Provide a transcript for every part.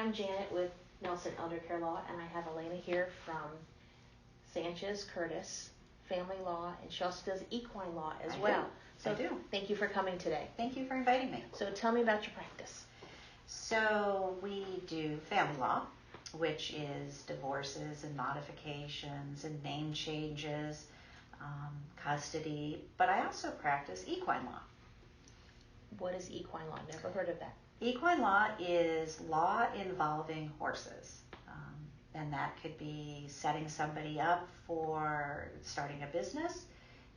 I'm Janet with Nelson Elder Care Law, and I have Elena here from Sanchez-Curtis Family Law, and she also does equine law as well. So I do. Thank you for coming today. Thank you for inviting me. So tell me about your practice. So we do family law, which is divorces and modifications and name changes, custody, but I also practice equine law. What is equine law? Never heard of that. Equine law is law involving horses, and that could be setting somebody up for starting a business.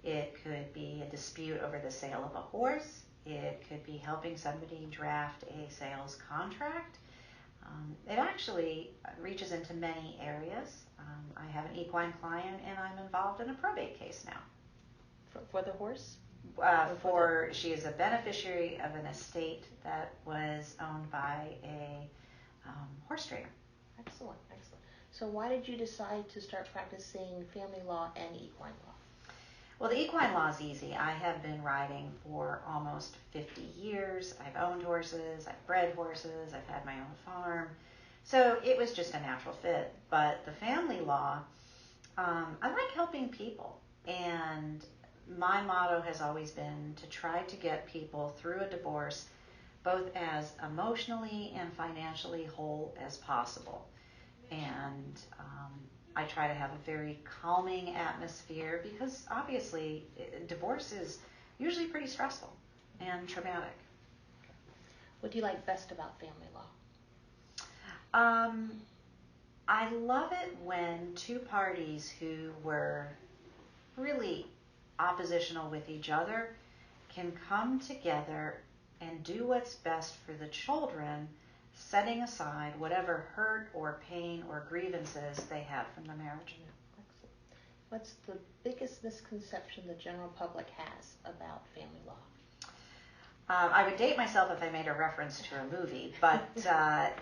It could be a dispute over the sale of a horse. It could be helping somebody draft a sales contract. It actually reaches into many areas. I have an equine client, and I'm involved in a probate case now. For the horse? She is a beneficiary of an estate that was owned by a horse trainer. Excellent, excellent. So why did you decide to start practicing family law and equine law? Well, the equine law is easy. I have been riding for almost 50 years. I've owned horses, I've bred horses, I've had my own farm. So it was just a natural fit. But the family law, I like helping people. And my motto has always been to try to get people through a divorce both as emotionally and financially whole as possible. And I try to have a very calming atmosphere because obviously divorce is usually pretty stressful and traumatic. What do you like best about family law? I love it when two parties who were really oppositional with each other can come together and do what's best for the children, setting aside whatever hurt or pain or grievances they had from the marriage. Excellent. What's the biggest misconception the general public has about family law? I would date myself if I made a reference to a movie, but that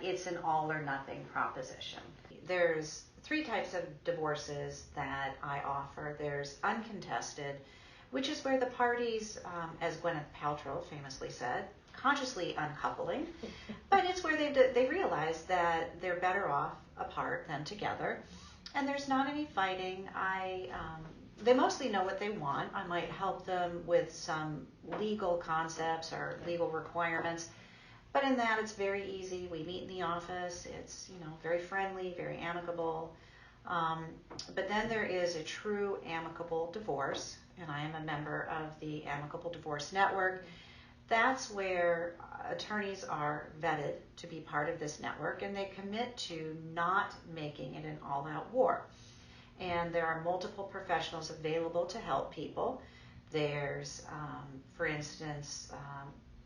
it's an all or nothing proposition. There's 3 types of divorces that I offer. There's uncontested, which is where the parties, as Gwyneth Paltrow famously said, consciously uncoupling, but it's where they realize that they're better off apart than together, and there's not any fighting. They mostly know what they want. I might help them with some legal concepts or legal requirements, but in that it's very easy. We meet in the office. It's very friendly, very amicable. But then there is a true amicable divorce, and I am a member of the Amicable Divorce Network. That's where attorneys are vetted to be part of this network, and they commit to not making it an all-out war. And there are multiple professionals available to help people. There's, for instance,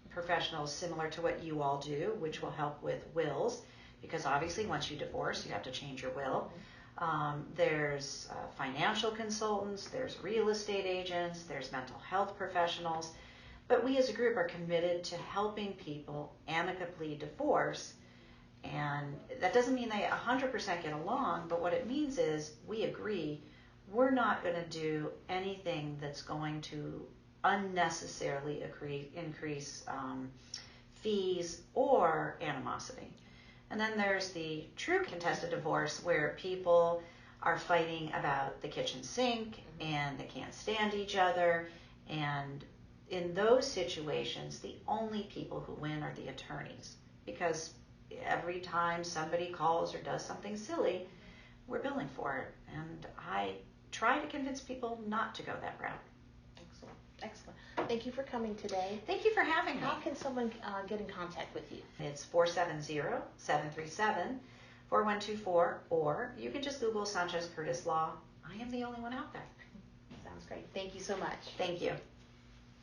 professionals similar to what you all do, which will help with wills, because obviously once you divorce, you have to change your will. There's financial consultants, there's real estate agents, there's mental health professionals. But we as a group are committed to helping people amicably divorce. And that doesn't mean they 100% get along, but what it means is we agree we're not going to do anything that's going to unnecessarily increase fees or animosity. And then there's the true contested divorce where people are fighting about the kitchen sink and they can't stand each other. And in those situations, the only people who win are the attorneys, because every time somebody calls or does something silly, we're billing for it. And I try to convince people not to go that route. Excellent. Excellent. Thank you for coming today. Thank you for having me. How can someone get in contact with you? It's 470-737-4124, or you can just Google Sanchez-Curtis Law. I am the only one out there. Sounds great. Thank you so much. Thank you.